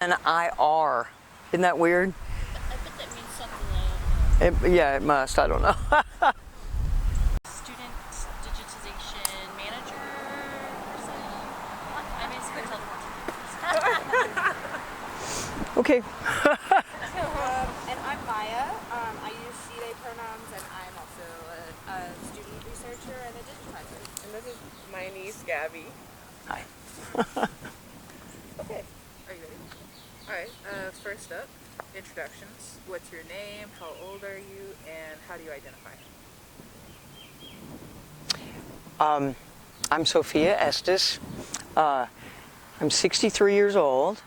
N-I-R. Isn't that weird? I bet that means something I don't know. Yeah, it must. I don't know. Student digitization manager person. I basically tell them what to do. Okay. And I'm Maya. I use she/they pronouns, and I'm also a student researcher and a digitizer. And this is my niece, Gabby. Hi. Okay, are you ready? Alright, first up, introductions. What's your name, how old are you, and how do you identify? I'm Sophia Estes. I'm 63 years old.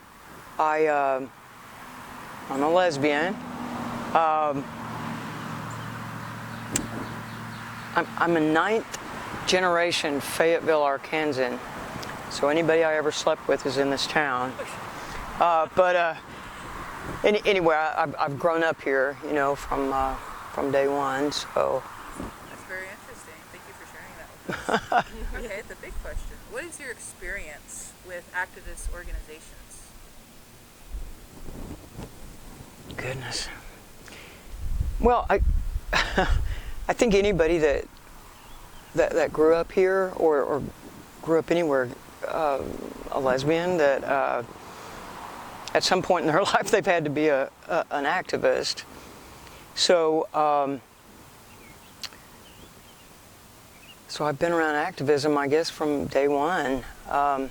I'm a lesbian. I'm a 9th generation Fayetteville Arkansan. So anybody I ever slept with is in this town. Anyway, I've grown up here, you know, from day one. So. That's very interesting. Thank you for sharing that with us. Okay, the big question. What is your experience with activist organizations? Goodness. Well, I think anybody that grew up here or grew up anywhere, a lesbian, that at some point in their life they've had to be an activist. So I've been around activism, I guess, from day one. I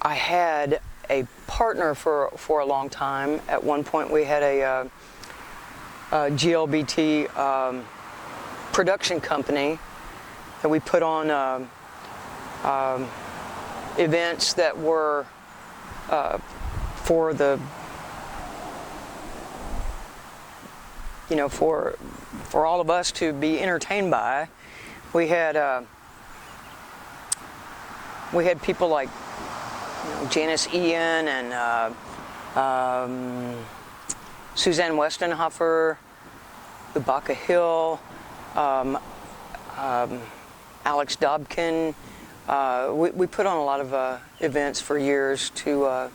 had a partner for a long time. At one point we had a GLBT production company that we put on events that were for the, you know, for all of us to be entertained by. We had people like, you know, Janice Ian and Suzanne Westenhofer, Lubaka Hill, Alex Dobkin. We put on a lot of events for years to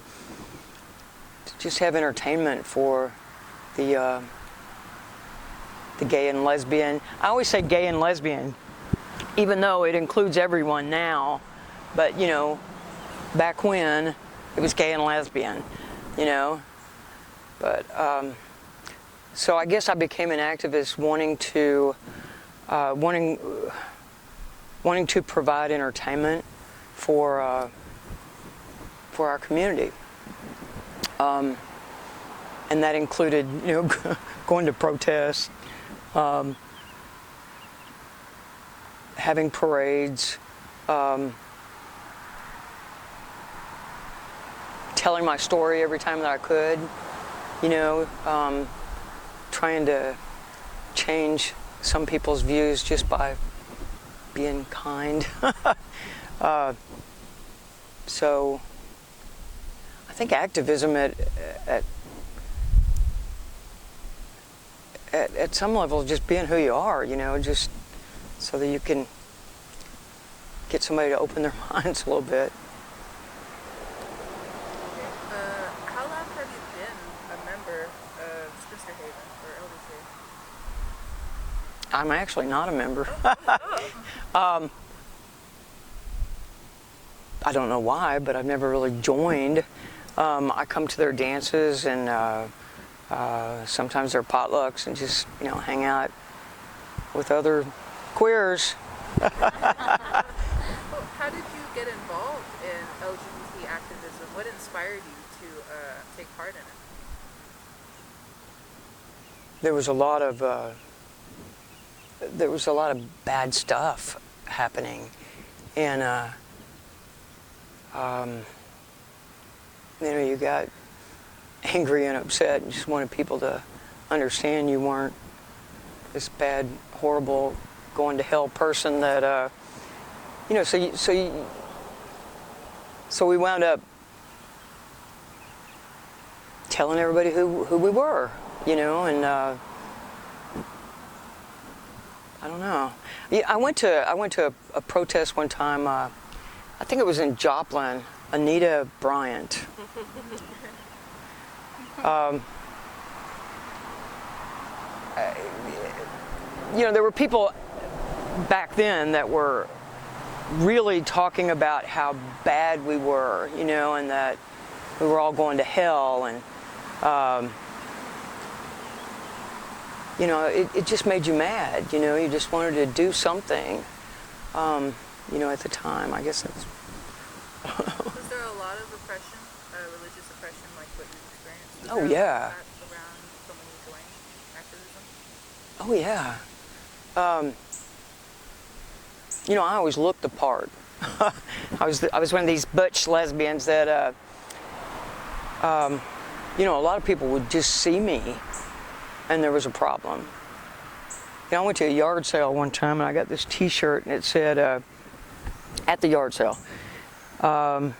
just have entertainment for the gay and lesbian. I always say gay and lesbian, even though it includes everyone now. But, you know, back when it was gay and lesbian, you know. But so I guess I became an activist wanting to provide entertainment for our community, and that included, you know, going to protests, having parades, telling my story every time that I could, you know, trying to change some people's views just by being kind. So I think activism at some level, just being who you are, you know, just so that you can get somebody to open their minds a little bit. How long have you been a member of Sister Haven or LDC? I'm actually not a member. I don't know why, but I've never really joined. I come to their dances and sometimes their potlucks and just, you know, hang out with other queers. Well, how did you get involved in LGBT activism? What inspired you to take part in it? There was a lot of bad stuff happening, and you know, you got angry and upset and just wanted people to understand you weren't this bad, horrible, going to hell person that, you know, so we wound up telling everybody who we were, you know, and I don't know. Yeah, I went to a protest one time. I think it was in Joplin, Anita Bryant. You know, there were people back then that were really talking about how bad we were, you know, and that we were all going to hell, and you know, it just made you mad, you know, you just wanted to do something, you know, at the time. I guess that's... Was there a lot of oppression, religious oppression, like what you experienced? Oh, yeah. Around someone who joined activism? Oh, yeah. You know, I always looked the part. I was one of these butch lesbians that, you know, a lot of people would just see me and there was a problem. You know, I went to a yard sale one time and I got this T-shirt and it said, at the yard sale, gosh,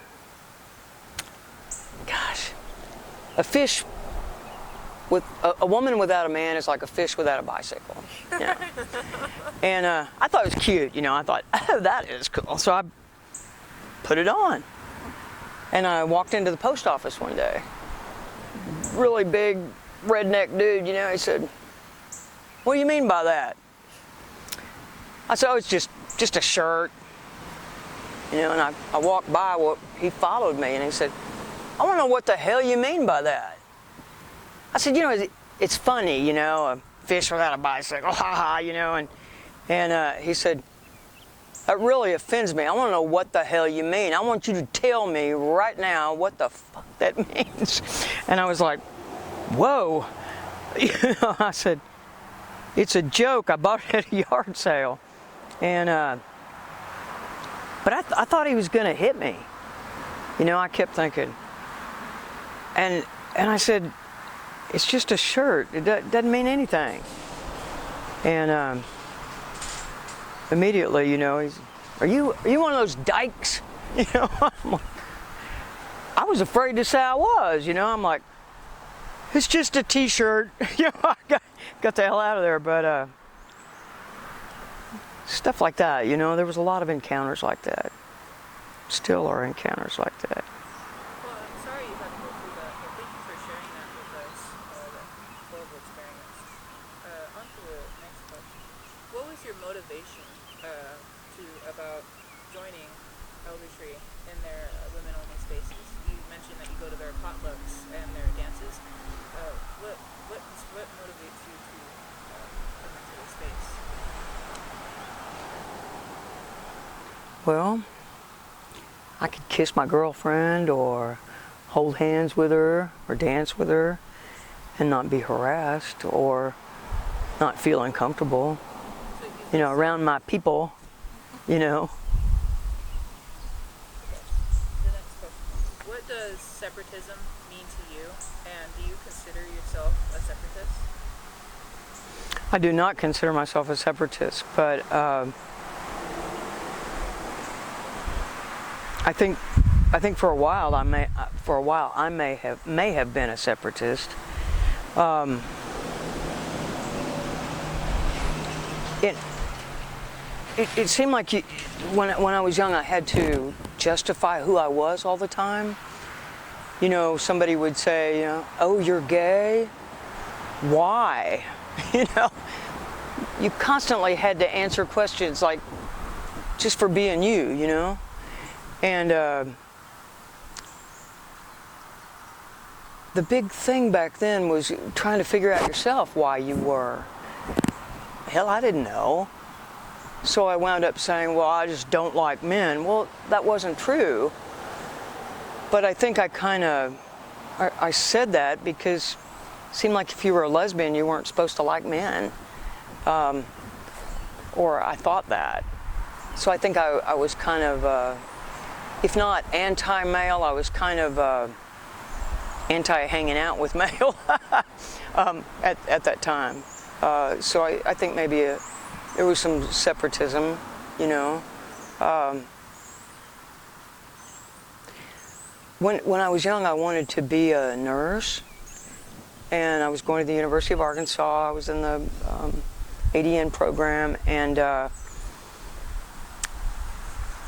a fish with a woman without a man is like a fish without a bicycle. You know? And I thought it was cute, you know. I thought, oh, that is cool. So I put it on. And I walked into the post office one day. Really big redneck dude, you know. He said, "What do you mean by that?" I said, "Oh, it's just a shirt." You know, and I walked by. Well, he followed me and he said, "I want to know what the hell you mean by that." I said, "You know, it's funny, you know, a fish without a bicycle, ha ha, you know." And he said, "That really offends me. I want to know what the hell you mean. I want you to tell me right now what the fuck that means." And I was like, whoa. You know, I said, "It's a joke. I bought it at a yard sale." And, but I thought he was going to hit me. You know, I kept thinking. And I said, "It's just a shirt. It doesn't mean anything." And immediately, you know, he's, are you one of those dykes?" You know, I'm like, I was afraid to say I was. You know, I'm like, "It's just a T-shirt." You know, I got the hell out of there. But stuff like that, you know, there was a lot of encounters like that. Still are encounters like that. Well, I'm sorry you had to go through that, but thank you for sharing that with us, that horrible experience. On to the next question. What was your motivation about joining Eldertree in their women-only spaces? You mentioned that you go to their potlucks and their dances. What motivates you to come into the space? Well, I could kiss my girlfriend or hold hands with her or dance with her and not be harassed or not feel uncomfortable, you know, around my people, you know. The next question. What does separatism mean to you, and do you consider yourself a separatist? I do not consider myself a separatist, but I think for a while I may have been a separatist. It seemed like when I was young I had to justify who I was all the time. You know, somebody would say, you know, "Oh, you're gay? Why?" You know, you constantly had to answer questions like, just for being you, you know. And the big thing back then was trying to figure out yourself why you were. Hell, I didn't know. So I wound up saying, "Well, I just don't like men." Well, that wasn't true. But I think I said that because it seemed like if you were a lesbian, you weren't supposed to like men. Or I thought that. So I think I was kind of, if not anti-male, I was kind of anti-hanging out with male at that time. So I think maybe there was some separatism, you know. When I was young, I wanted to be a nurse, and I was going to the University of Arkansas. I was in the ADN program, and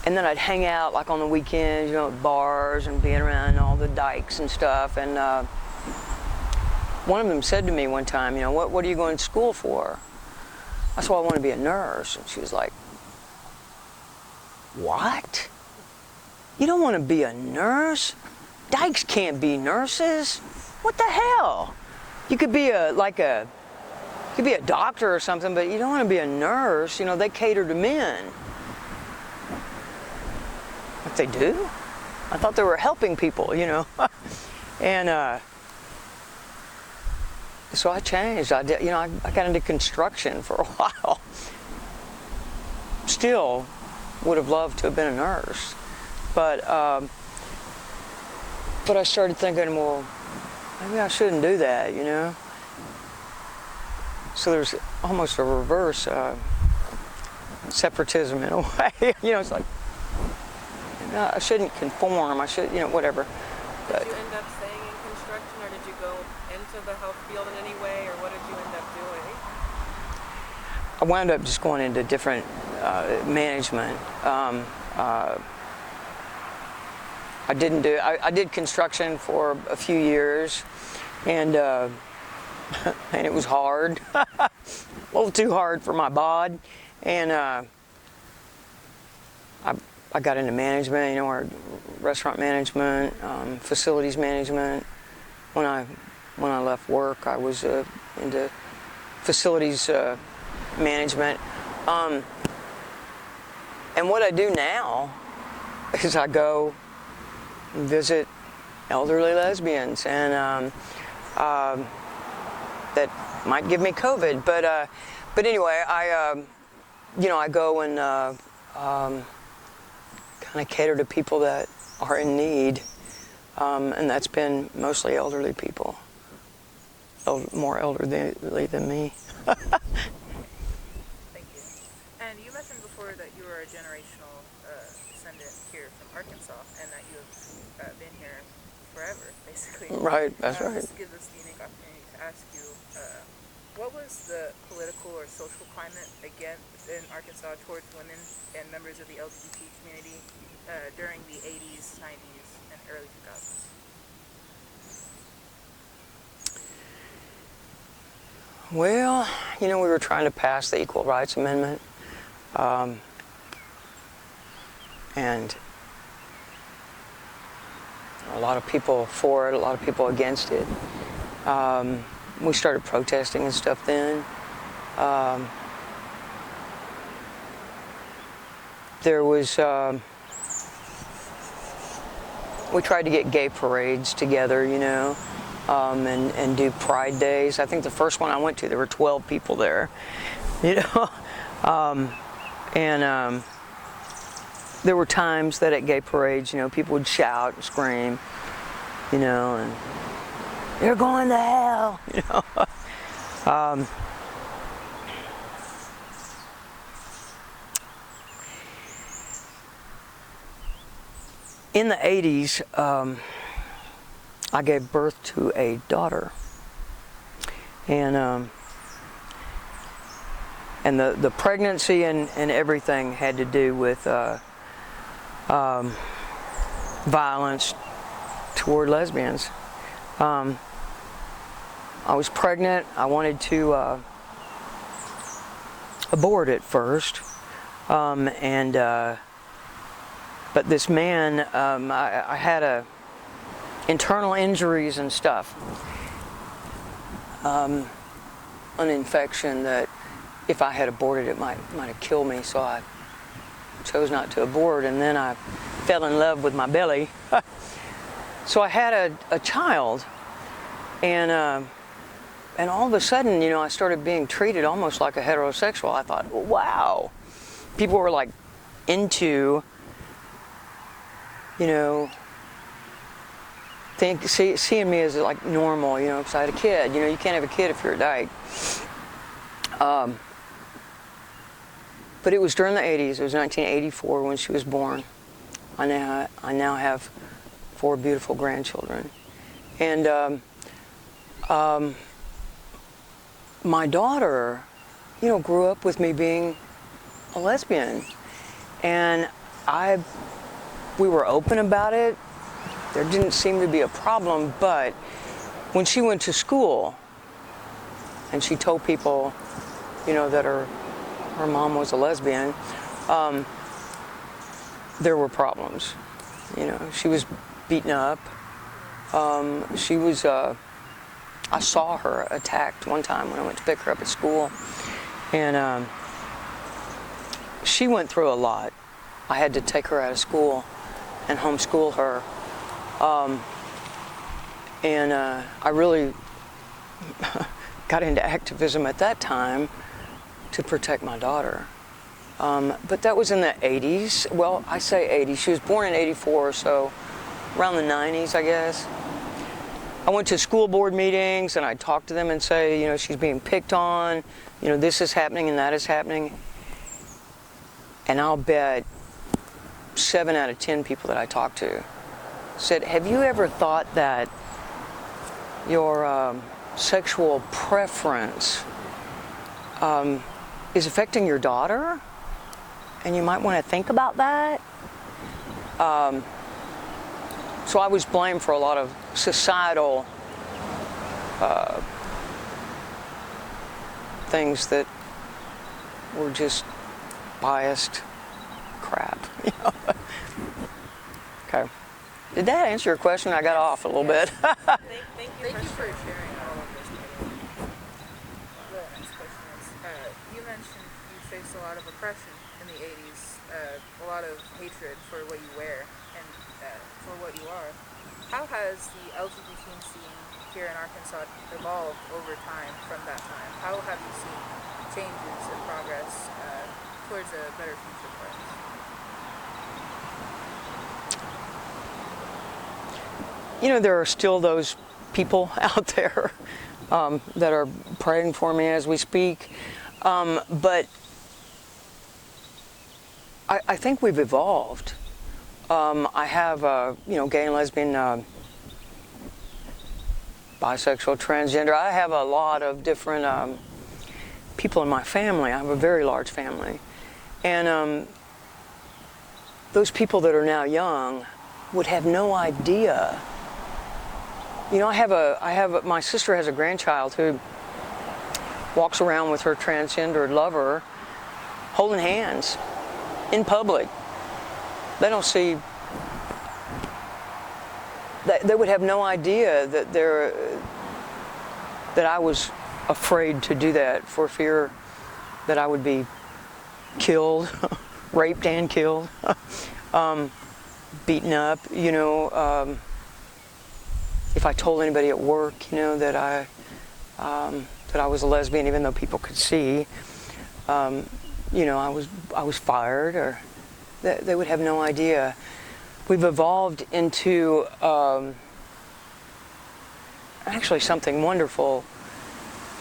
and then I'd hang out like on the weekends, you know, at bars and being around all the dykes and stuff. And one of them said to me one time, you know, what are you going to school for? I said, well, I want to be a nurse. And she was like, what? You don't want to be a nurse? Dykes can't be nurses. What the hell? You could be a doctor or something, but you don't want to be a nurse. You know, they cater to men. What they do? I thought they were helping people, you know. And so I changed. I did, you know, I got into construction for a while. Still would have loved to have been a nurse, but I started thinking, well, maybe I shouldn't do that, you know. So there's almost a reverse separatism in a way. You know, it's like, I shouldn't conform. I should, you know, whatever. Did you end up staying in construction, or did you go into the health field in any way, or what did you end up doing? I wound up just going into different management. I did construction for a few years, and and it was hard, a little too hard for my bod, and I got into management, you know, or restaurant management, facilities management. When I left work, I was into facilities management. And what I do now is I go and visit elderly lesbians, and that might give me COVID, but anyway, you know, I go and kind of cater to people that are in need, and that's been mostly elderly people, more elderly than me. Thank you. And you mentioned before that you were a generational descendant here from Arkansas, and that you have been here forever, basically. Right, that's right. This gives us the unique opportunity to ask you, what was the political or social climate in Arkansas towards women and members of the LGBT community during the 80s, 90s, and early 2000s? Well, you know, we were trying to pass the Equal Rights Amendment, and a lot of people for it, a lot of people against it. We started protesting and stuff then. There was, we tried to get gay parades together, you know, and do pride days. I think the first one I went to, there were 12 people there, you know. And there were times that at gay parades, you know, people would shout and scream, you know, and you're going to hell, you know. In the 80s, I gave birth to a daughter, and the pregnancy and everything had to do with violence toward lesbians. I was pregnant. I wanted to abort at first, but this man, I had internal injuries and stuff, an infection that if I had aborted it might have killed me, so I chose not to abort, and then I fell in love with my belly. So I had a child, and all of a sudden, you know, I started being treated almost like a heterosexual. I thought, wow, people were like into, you know, seeing me as like normal, you know, because I had a kid. You know, you can't have a kid if you're a dyke. But it was during the 80s. It was 1984 when she was born. I now have 4 beautiful grandchildren, and my daughter, you know, grew up with me being a lesbian, and we were open about it. There didn't seem to be a problem, but when she went to school and she told people, that her mom was a lesbian, there were problems. She was beaten up. She was, I saw her attacked one time when I went to pick her up at school. And she went through a lot. I had to take her out of school and homeschool her. I really got into activism at that time to protect my daughter. But that was in the 80s. Well, I say 80s. She was born in 84, so around the 90s, I guess. I went to school board meetings and I'd talk to them and say, she's being picked on, this is happening and that is happening. And I'll bet 7 out of 10 people that I talked to said, have you ever thought that your sexual preference is affecting your daughter? And you might want to think about that. So I was blamed for a lot of societal things that were just biased crap. Okay. Did that answer your question? I got off a little bit. Thank you for sharing all of this. The next question is, you mentioned you faced a lot of oppression in the 80s, a lot of hatred for what you wear and for what you are. How has the LGBT scene here in Arkansas evolved over time from that time? How have you seen changes and progress towards a better future for us? There are still those people out there that are praying for me as we speak. But I think we've evolved. I have, gay and lesbian, bisexual, transgender. I have a lot of different people in my family. I have a very large family. And those people that are now young would have no idea. My sister has a grandchild who walks around with her transgendered lover holding hands in public. They don't see, they would have no idea that I was afraid to do that for fear that I would be killed, raped and killed, beaten up, if I told anybody at work, that I was a lesbian, even though people could see, I was fired, or they would have no idea. We've evolved into actually something wonderful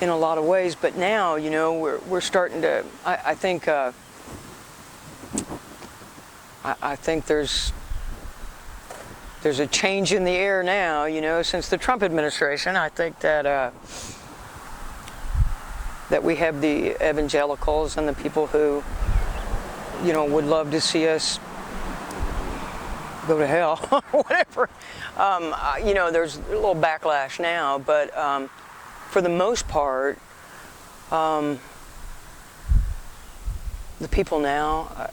in a lot of ways, but now, we're starting to. I think there's a change in the air now, since the Trump administration. I think that we have the evangelicals and the people who, would love to see us go to hell, whatever. There's a little backlash now, but for the most part, the people now,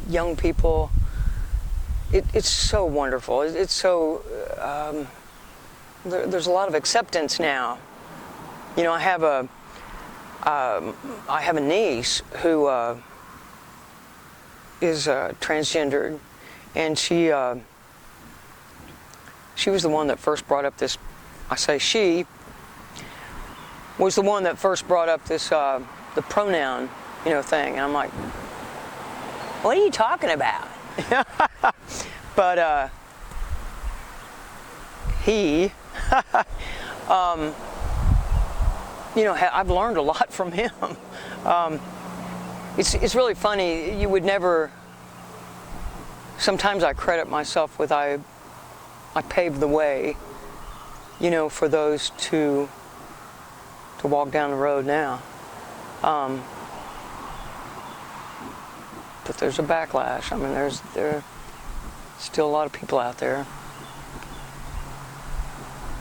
young people, it's so wonderful. It's so, there's a lot of acceptance now. I have a niece who is transgendered, and she was the one that first brought up this. I say she was the one that first brought up this the pronoun thing, and I'm like, what are you talking about? But he I've learned a lot from him. It's really funny. You would never. Sometimes I credit myself with I paved the way, for those to walk down the road now. But there's a backlash. I mean, there are still a lot of people out there.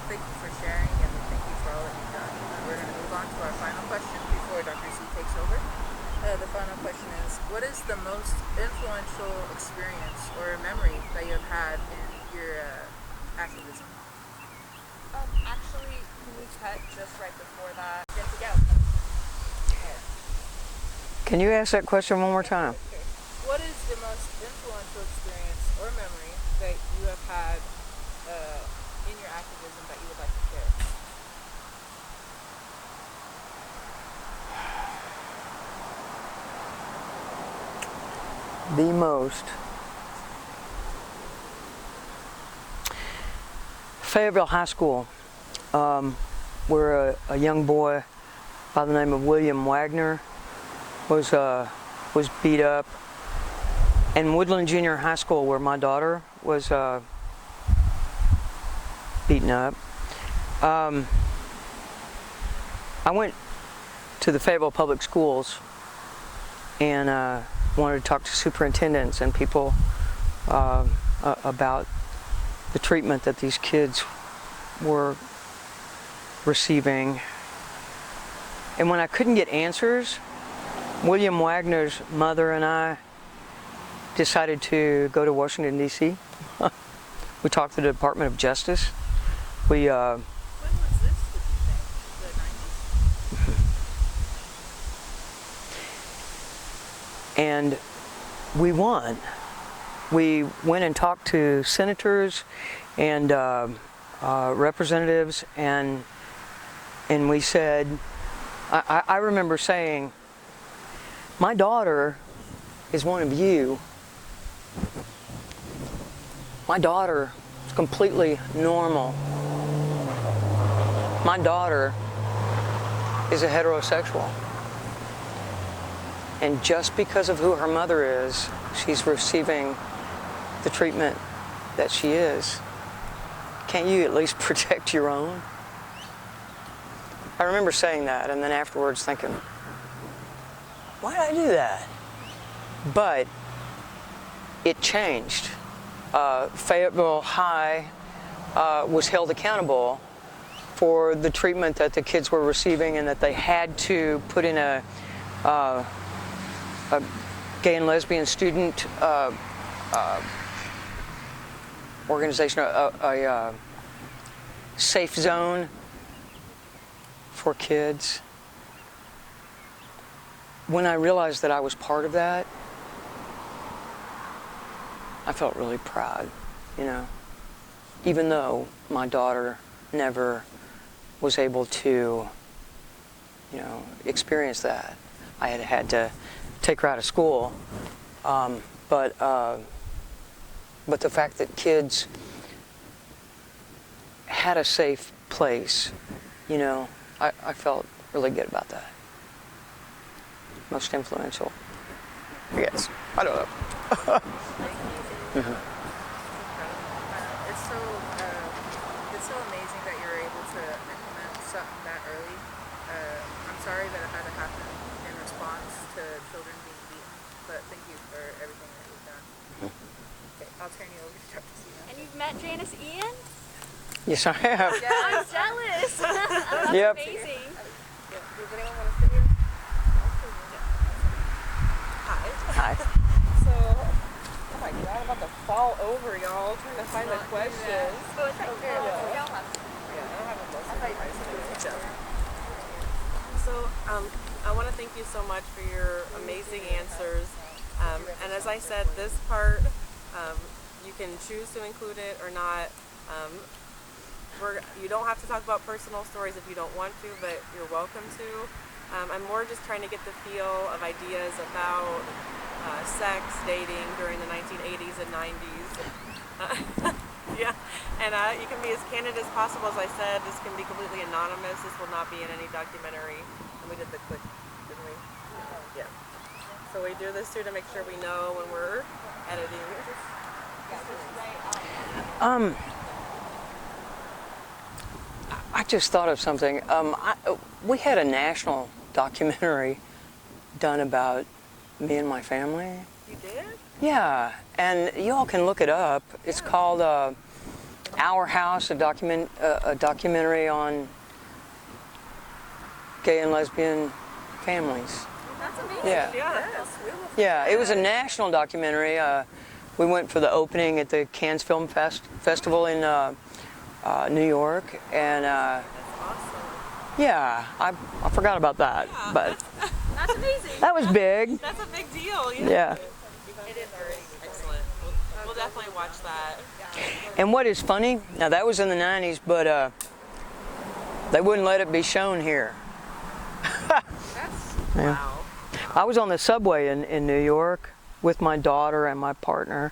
Thank you for sharing, and thank you for all that you've done. We're going to move on to our final question before Dr. Z takes over. The final question is, what is the most influential experience or memory that you have had in your activism? Actually, can we cut just right before that? Good to go. Can you ask that question one more time? What is the most influential experience or memory that you have had in your activism that you would like to share? The most. Fayetteville High School, where a young boy by the name of William Wagner was beat up, and Woodland Junior High School, where my daughter was beaten up. I went to the Fayetteville Public Schools and wanted to talk to superintendents and people about the treatment that these kids were receiving. And when I couldn't get answers, William Wagner's mother and I decided to go to Washington, D.C. We talked to the Department of Justice. We When was this, would you think? The 90s? And we won. We went and talked to senators and representatives, and we said, I remember saying, my daughter is one of you. My daughter is completely normal. My daughter is a heterosexual. And just because of who her mother is, she's receiving the treatment that she is. Can't you at least protect your own? I remember saying that, and then afterwards thinking, why did I do that? But it changed. Fayetteville High was held accountable for the treatment that the kids were receiving, and that they had to put in a gay and lesbian student organization, a safe zone for kids. When I realized that I was part of that, I felt really proud, you know, even though my daughter never was able to, you know, experience that. I had to take her out of school, but the fact that kids had a safe place, you know, I felt really good about that. Most influential, I guess. I don't know. Mm-hmm. It's so amazing that you're able to implement something that early. I'm sorry that it had to happen in response to children being beaten, but thank you for everything that you've done. Okay, I'll turn you over to Dr. C now. And you've met Janice Ian? Yes, I have. Yeah. I'm jealous. That's Yep. amazing. Does anyone want to sit here? Hi. Hi. So, oh my god, I'm about to fall over, y'all, trying to find the questions. Oh, it's right there. Yeah, I don't have a most of So I want to thank you so much for your amazing answers. And as I said, this part, you can choose to include it or not. You don't have to talk about personal stories if you don't want to, but you're welcome to. I'm more just trying to get the feel of ideas about sex, dating during the 1980s and 90s. Yeah, and you can be as candid as possible. As I said, this can be completely anonymous. This will not be in any documentary. And we did the click, didn't we? Yeah. So we do this too to make sure we know when we're editing. I just thought of something. We had a national documentary done about me and my family. You did? Yeah, and you all can look it up. It's called Our House, a documentary on gay and lesbian families. That's amazing. Yeah. Yes. Yeah, it was a national documentary. We went for the opening at the Cannes Film Festival in New York, and That's awesome. yeah, I forgot about that, Yeah. but That's amazing. that was big. That's a big deal. Yeah. Yeah. It is very excellent. We'll definitely watch that. And what is funny, now that was in the 90s, but they wouldn't let it be shown here. Yeah. Wow. I was on the subway in New York with my daughter and my partner,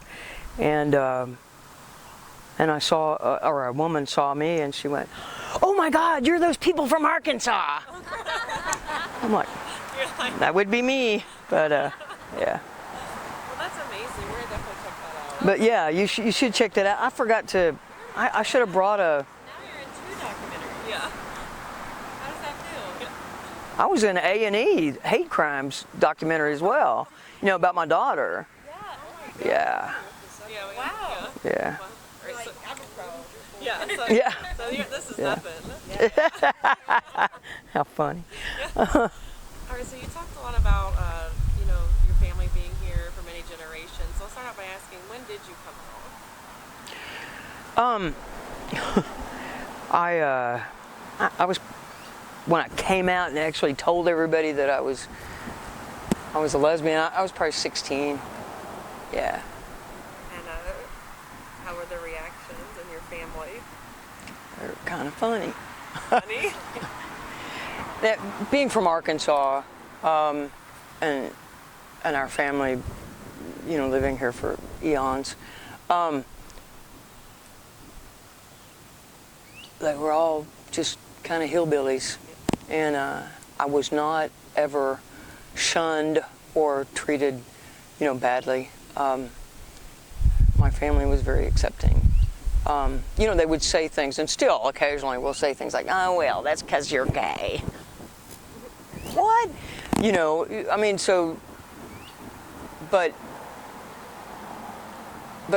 and I saw, or a woman saw me, and she went, "Oh my God, you're those people from Arkansas." I'm like, You're like, that would be me, but yeah. well, that's amazing. We're gonna definitely check that out. But yeah, you should check that out. I forgot to, I should have brought a, Now you're in 2 documentaries. Yeah. How does that feel? I was in A&E hate crimes documentary as well, you know, about my daughter. Yeah, Yeah. Wow. yeah. Yeah. So, Yeah. So this is Yeah. nothing. How funny. All right. So you talked a lot about you know, your family being here for many generations. So I'll start out by asking, when did you come home? I was, when I came out and actually told everybody that I was a lesbian, I was probably 16. Yeah. And how were the reactions in your family? They're kind of funny. Funny? That, being from Arkansas, and our family, you know, living here for eons, they were all just kind of hillbillies, and I was not ever shunned or treated, you know, badly. My family was very accepting. You know, they would say things, and still occasionally will say things like, "Oh well, that's because you're gay." What? You know, I mean, so, but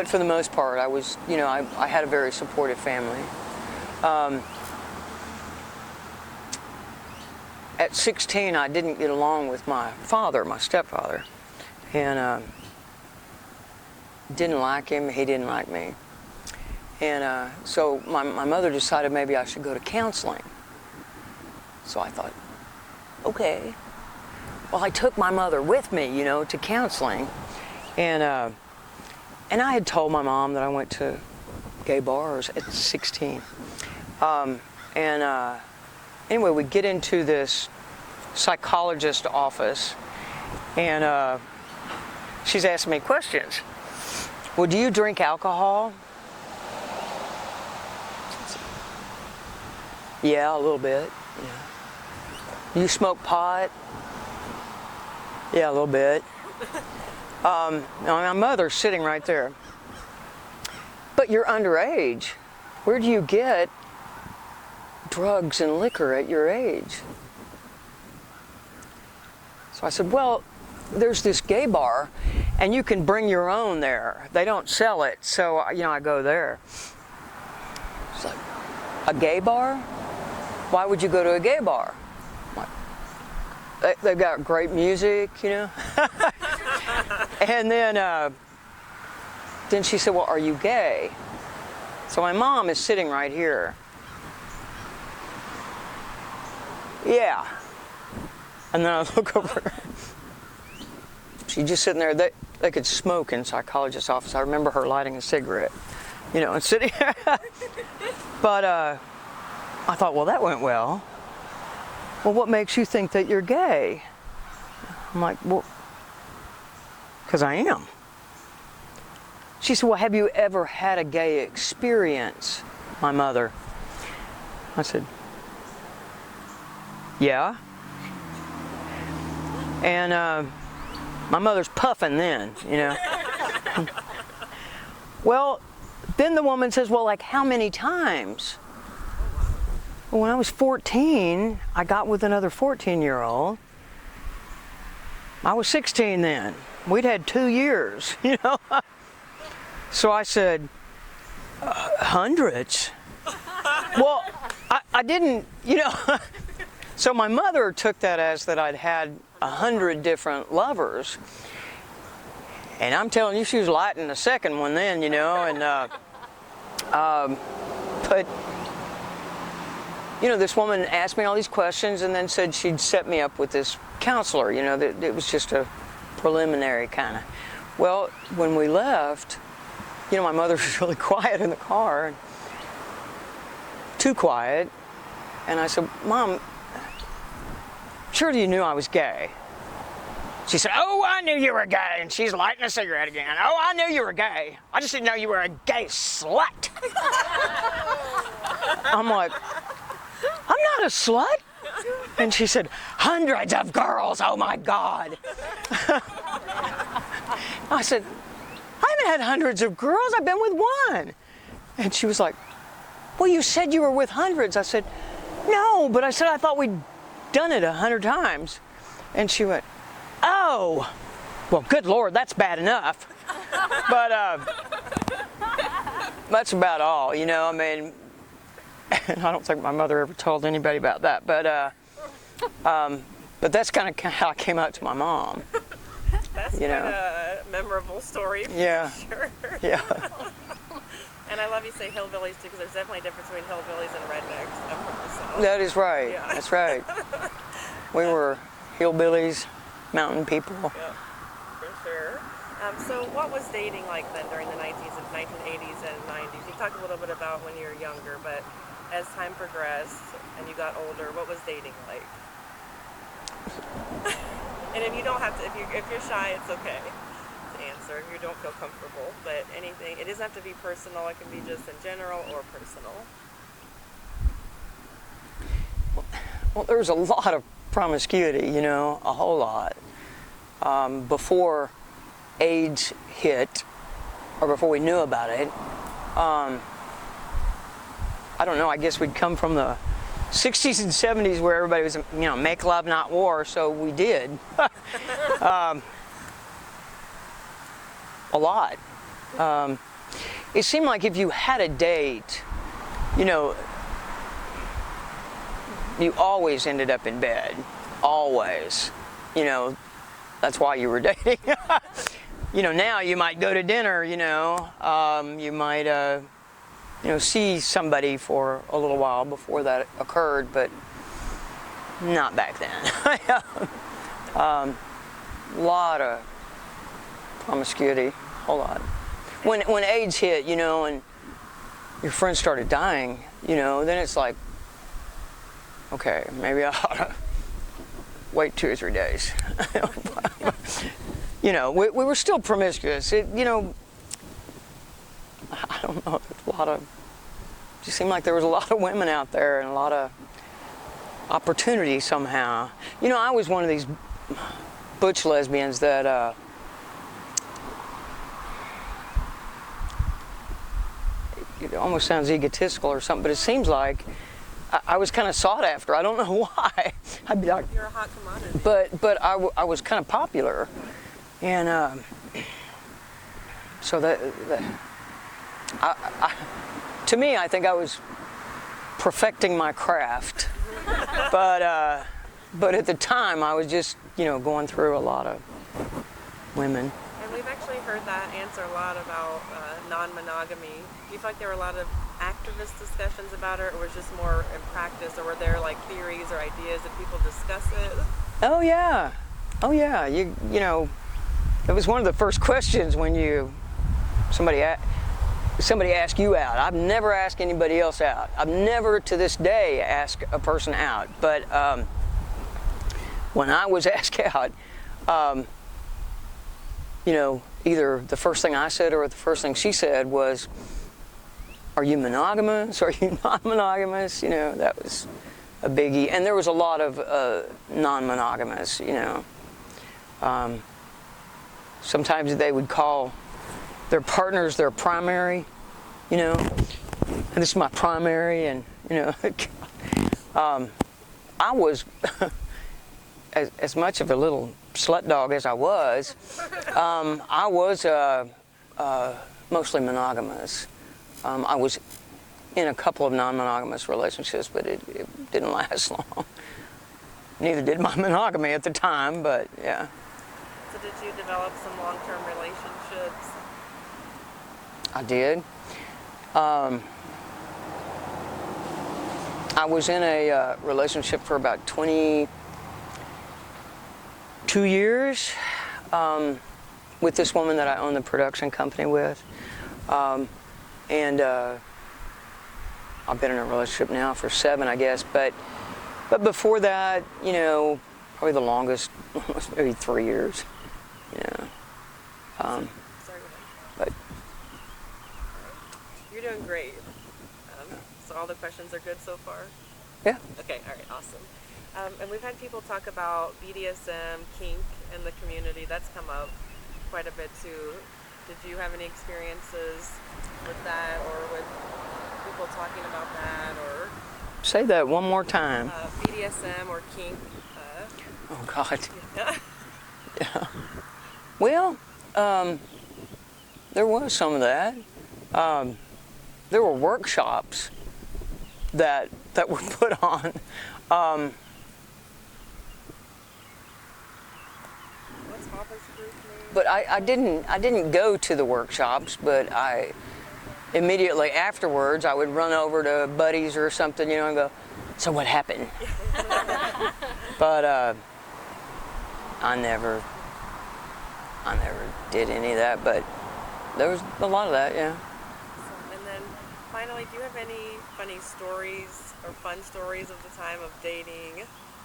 for the most part, I was, you know, I had a very supportive family. At 16, I didn't get along with my father, my stepfather, and didn't like him. He didn't like me, and so my mother decided maybe I should go to counseling. So I thought, okay. Well, I took my mother with me, you know, to counseling, and I had told my mom that I went to gay bars at 16. Anyway, we get into this psychologist office, and she's asking me questions. Well, do you drink alcohol? Yeah, a little bit. Yeah. You smoke pot? Yeah, a little bit. Now my mother's sitting right there. But you're underage. Where do you get drugs and liquor at your age? So I said, well, there's this gay bar, and you can bring your own there. They don't sell it, so, you know, I go there. It's like, a gay bar? Why would you go to a gay bar? They've got great music, you know. And then she said, well, are you gay? So my mom is sitting right here. Yeah. And then I look over. She's just sitting there. They could smoke in psychologist's office. I remember her lighting a cigarette, you know, and sitting there. But I thought, well, that went well. Well, what makes you think that you're gay? I'm like, well, because I am. She said, well, have you ever had a gay experience, my mother? I said, yeah. And my mother's puffing then, you know. Well, then the woman says, well, like how many times? Well, when I was 14, I got with another 14-year-old. I was 16 then. we'd had 2 years, you know. So I said, hundreds? Well, I didn't, you know. So my mother took that as that I'd had 100 different lovers. And I'm telling you, she was lighting the second one then, you know. And but, you know, this woman asked me all these questions and then said she'd set me up with this counselor, you know, that it was just a preliminary kind of. Well, when we left, you know, my mother was really quiet in the car, too quiet. And I said, Mom, surely you knew I was gay. She said, oh, I knew you were gay. And she's lighting a cigarette again. Oh, I knew you were gay. I just didn't know you were a gay slut. I'm like, I'm not a slut. And she said, hundreds of girls, oh my God. I said, I haven't had hundreds of girls, I've been with one. And she was like, well, you said you were with hundreds. I said, no, but I said I thought we'd done it 100 times. And she went, oh, well, good Lord, that's bad enough. But that's about all, you know, I mean, and I don't think my mother ever told anybody about that, but that's kind of how I came out to my mom. That's you know. quite a memorable story. Yeah. For sure. Yeah. And I love you say hillbillies too, because there's definitely a difference between hillbillies and rednecks. I'm from the South. That is right. Yeah. That's right. We were hillbillies, mountain people. Yeah, for sure. So what was dating like then during the 1980s and 90s? You talked a little bit about when you were younger, but as time progressed and you got older, what was dating like? And if you don't have to, if you're shy, it's okay to answer if you don't feel comfortable. But anything, it doesn't have to be personal. It can be just in general or personal. Well, there was a lot of promiscuity, you know, a whole lot. Before AIDS hit, or before we knew about it, I don't know, I guess we'd come from the 60s and 70s where everybody was, you know, make love, not war, so we did. A lot. It seemed like if you had a date, you know, you always ended up in bed. Always. You know, that's why you were dating. You know, now you might go to dinner, you know, you might, you know, see somebody for a little while before that occurred, but not back then. Lot of promiscuity, a whole lot. When AIDS hit, you know, and your friends started dying, you know, then it's like, okay, maybe I ought to wait 2 or 3 days. You know, we were still promiscuous. You know, I don't know, a lot of, it just seemed like there was a lot of women out there and a lot of opportunity somehow. You know, I was one of these butch lesbians that, it almost sounds egotistical or something, but it seems like I was kind of sought after. I don't know why. I'd be like, You're a hot commodity. but I was kind of popular, and so that to me, I think I was perfecting my craft, but at the time I was just, you know, going through a lot of women. And we've actually heard that answer a lot about non-monogamy. Do you feel like there were a lot of activist discussions about it, or was it just more in practice, or were there like theories or ideas that people discuss it? Oh yeah. You know, it was one of the first questions when somebody asked you out. I've never asked anybody else out. I've never to this day asked a person out. But when I was asked out, you know, either the first thing I said or the first thing she said was, are you monogamous? Are you non-monogamous? You know, that was a biggie. And there was a lot of non-monogamous, you know. Sometimes they would call their partners their primary, you know. And this is my primary, and, you know. I was as much of a little slut dog as I was, I was mostly monogamous. I was in a couple of non-monogamous relationships, but it didn't last long. Neither did my monogamy at the time, but yeah. So did you develop some long-term relationships? I did. I was in a relationship for about 22 years with this woman that I own the production company with. And I've been in a relationship now for 7, I guess. But before that, you know, probably the longest, maybe 3 years. Yeah. Sorry, But you're doing great. So all the questions are good so far? yeah. Okay, all right, awesome. And we've had people talk about BDSM, kink in the community. That's come up quite a bit too. Did you have any experiences with that, or with people talking about that, or Say that one more time. BDSM or kink? Oh God. Yeah. Yeah. Well, there was some of that. There were workshops that were put on. What's Hoffa's group name? But I didn't go to the workshops, but I immediately afterwards I would run over to buddies or something, you know, and go, so what happened? But I never did any of that, but there was a lot of that, yeah. And then finally, do you have any funny stories or fun stories of the time of dating,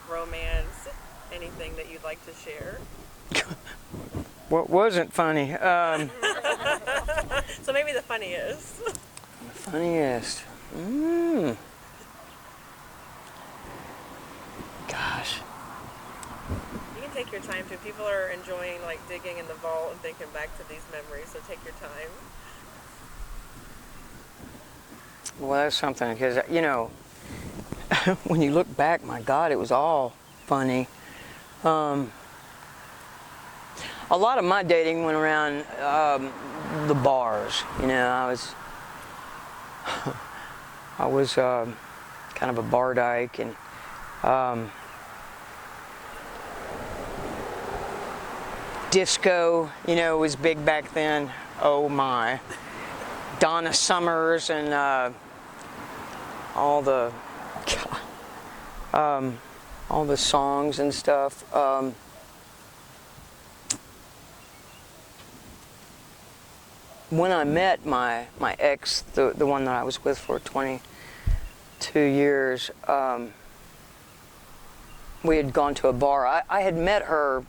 romance, anything that you'd like to share? What wasn't funny? So maybe the funniest. Funniest. Gosh. You can take your time too. People are enjoying like digging in the vault and thinking back to these memories, so take your time. Well, that's something, because, you know, when you look back, my God, it was all funny. A lot of my dating went around the bars. You know, I was kind of a bar dyke, and disco, you know, was big back then. Oh my. Donna Summers and all the songs and stuff. When I met my ex, the one that I was with for 22 years, we had gone to a bar. I had met her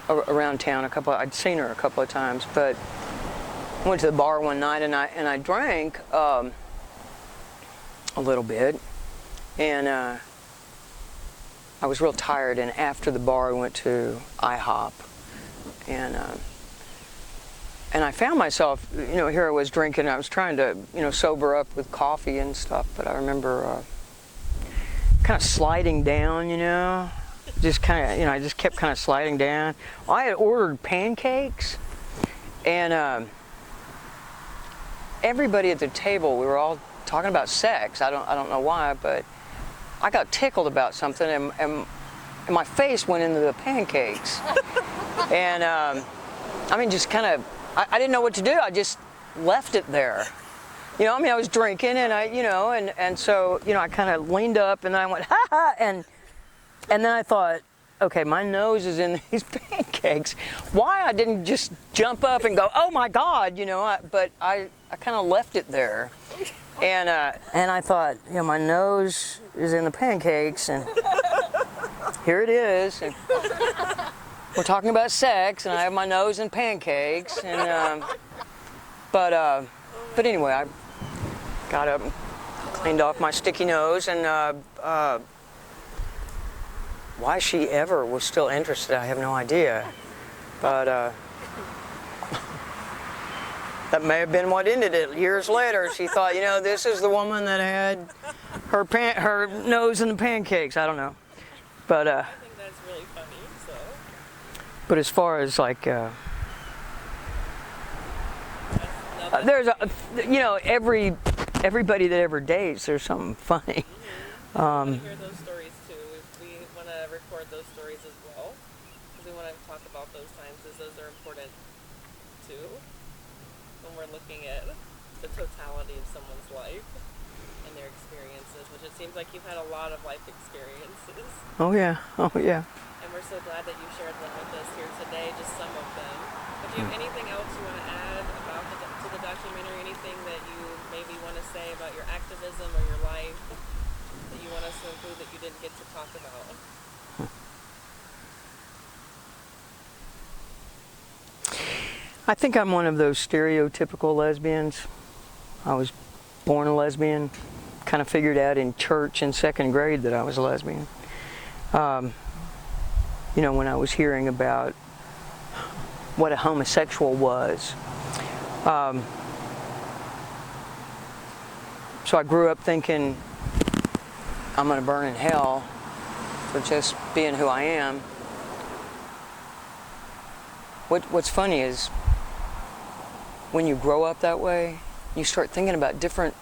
around town I'd seen her a couple of times, but I went to the bar one night and I drank a little bit, and I was real tired, and after the bar I went to IHOP, and I found myself, you know, here I was drinking, I was trying to, you know, sober up with coffee and stuff, but I remember kind of sliding down, you know, just kind of, you know, I just kept kind of sliding down. Well, I had ordered pancakes, and everybody at the table, we were all talking about sex. I don't know why, but I got tickled about something, and my face went into the pancakes. And I mean, just kind of, I didn't know what to do. I just left it there. You know, I mean, I was drinking, and I, you know, and so, you know, I kind of leaned up, and then I went, ha ha, and then I thought, okay, my nose is in these pancakes. Why I didn't just jump up and go, oh my God, you know, but I kind of left it there. And I thought, you know, my nose is in the pancakes, and here it is. And we're talking about sex, and I have my nose in pancakes, and but anyway, I got up and cleaned off my sticky nose, and why she ever was still interested, I have no idea. But that may have been what ended it. Years later, she thought, you know, this is the woman that had her nose in the pancakes. I don't know, but I think that's really funny. So but as far as like no, that's there's a everybody that ever dates, there's something funny. we want to hear those stories too. We want to record those stories as well because we want to talk about those times, as those are important too when we're looking at the totality of someone's life and their experiences, which it seems like you've had a lot of life experiences. Oh yeah, oh yeah. And we're so glad that you shared them with us here today, just some of them. But do you have anything else you want to add about to the documentary? Anything that you maybe want to say about your activism or your life that you want us to include that you didn't get to talk about? I think I'm one of those stereotypical lesbians. I was born a lesbian, kind of figured out in church in second grade that I was a lesbian. When I was hearing about what a homosexual was. So I grew up thinking I'm going to burn in hell for just being who I am. What's funny is when you grow up that way, you start thinking about different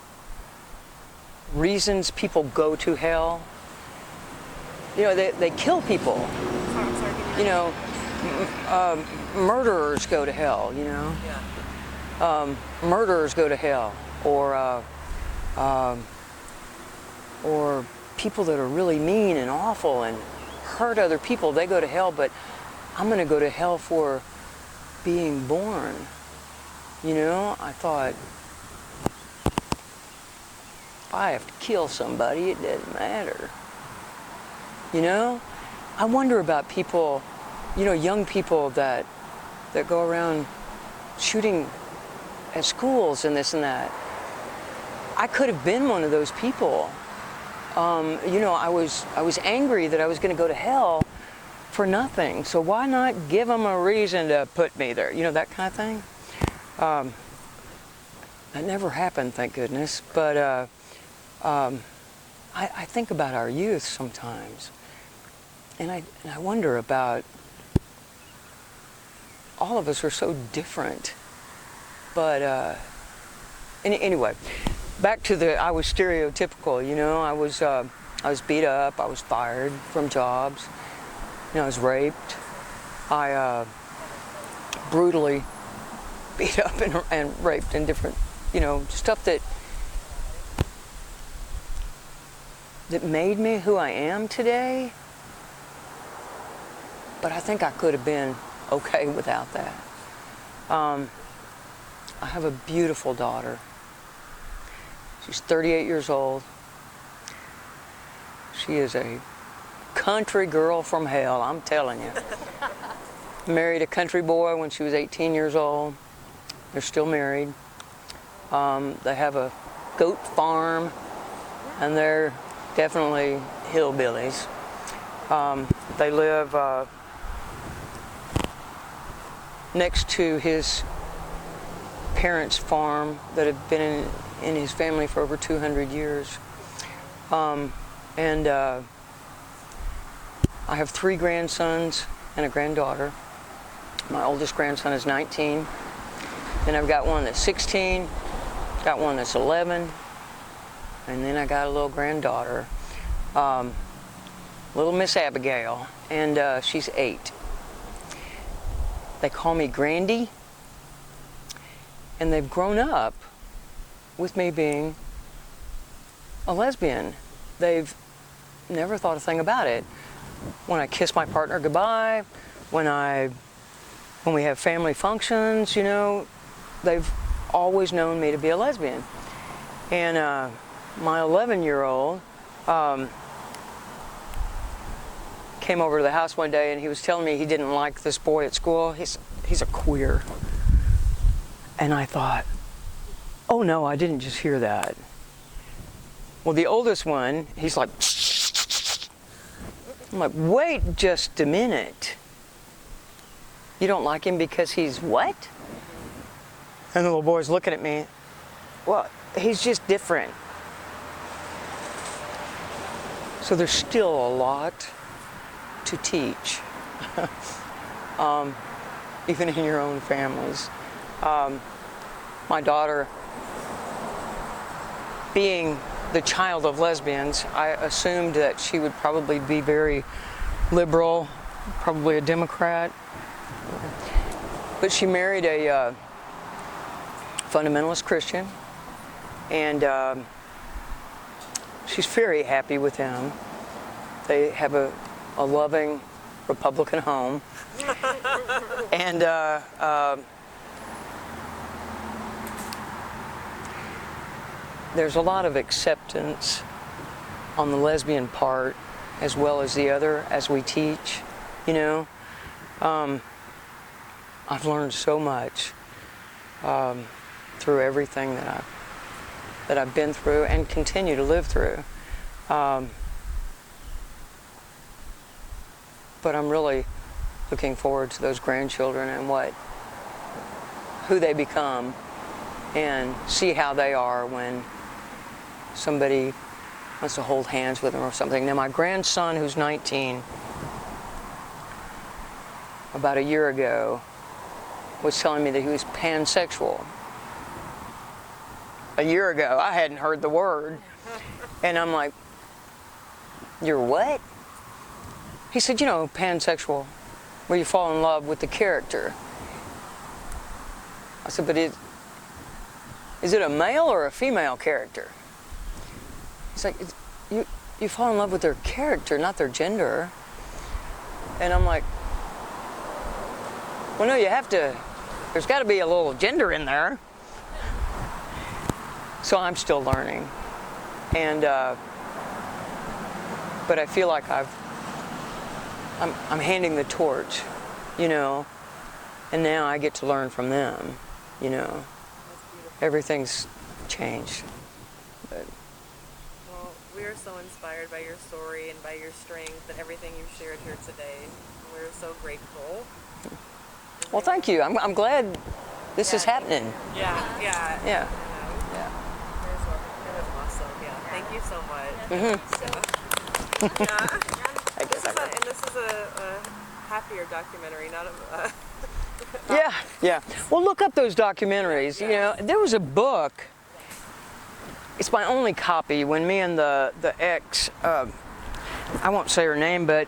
reasons people go to hell. They kill people. I'm sorry, can you Murderers go to hell, Yeah. Murderers go to hell, or people that are really mean and awful and hurt other people, they go to hell, but I'm going to go to hell for being born. I thought, if I have to kill somebody, it doesn't matter. I wonder about people, young people that go around shooting at schools and this and that. I could have been one of those people. I was angry that I was going to go to hell for nothing. So why not give them a reason to put me there? That kind of thing. That never happened, thank goodness. But I think about our youth sometimes. And I wonder about, all of us are so different. But anyway, back to I was stereotypical, I was beat up, I was fired from jobs, I was raped. I brutally beat up and raped and different, stuff that made me who I am today. But I think I could have been okay without that. I have a beautiful daughter. She's 38 years old. She is a country girl from hell, I'm telling you. Married a country boy when she was 18 years old. They're still married. They have a goat farm, and they're definitely hillbillies. They live next to his parents' farm that have been in his family for over 200 years. And I have 3 grandsons and a granddaughter. My oldest grandson is 19. Then I've got one that's 16, got one that's 11, and then I got a little granddaughter, little Miss Abigail, and she's 8. They call me Grandy, and they've grown up with me being a lesbian. They've never thought a thing about it. When I kiss my partner goodbye, when we have family functions, they've always known me to be a lesbian. And my 11-year-old came over to the house one day, and he was telling me he didn't like this boy at school. He's a queer. And I thought, oh no, I didn't just hear that. Well, the oldest one, he's like, I'm like, wait just a minute. You don't like him because he's what? And the little boy's looking at me. Well, he's just different. So there's still a lot to teach, even in your own families. My daughter, being the child of lesbians, I assumed that she would probably be very liberal, probably a Democrat. But she married a fundamentalist Christian, and she's very happy with him. They have a loving Republican home, and there's a lot of acceptance on the lesbian part as well as the other as we teach, you know. I've learned so much through everything that I've been through and continue to live through. But I'm really looking forward to those grandchildren and who they become, and see how they are when somebody wants to hold hands with them or something. Now, my grandson, who's 19, about a year ago, was telling me that he was pansexual. A year ago, I hadn't heard the word. And I'm like, you're what? He said, you know, pansexual, where you fall in love with the character. I said, but is it a male or a female character? He's like, you fall in love with their character, not their gender. And I'm like, well, no, you have to, there's got to be a little gender in there. So I'm still learning. And, but I feel like I'm handing the torch, you know, and now I get to learn from them, you know. Everything's changed. But. Well, we are so inspired by your story and by your strength and everything you've shared here today. We're so grateful. Well, thank you. I'm glad this is happening. Yeah. Yeah. Yeah. It was awesome. Yeah. Thank you so much. This is a happier documentary, not a. Yeah. Well, look up those documentaries. You know, there was a book. It's my only copy. When me and the ex, I won't say her name, but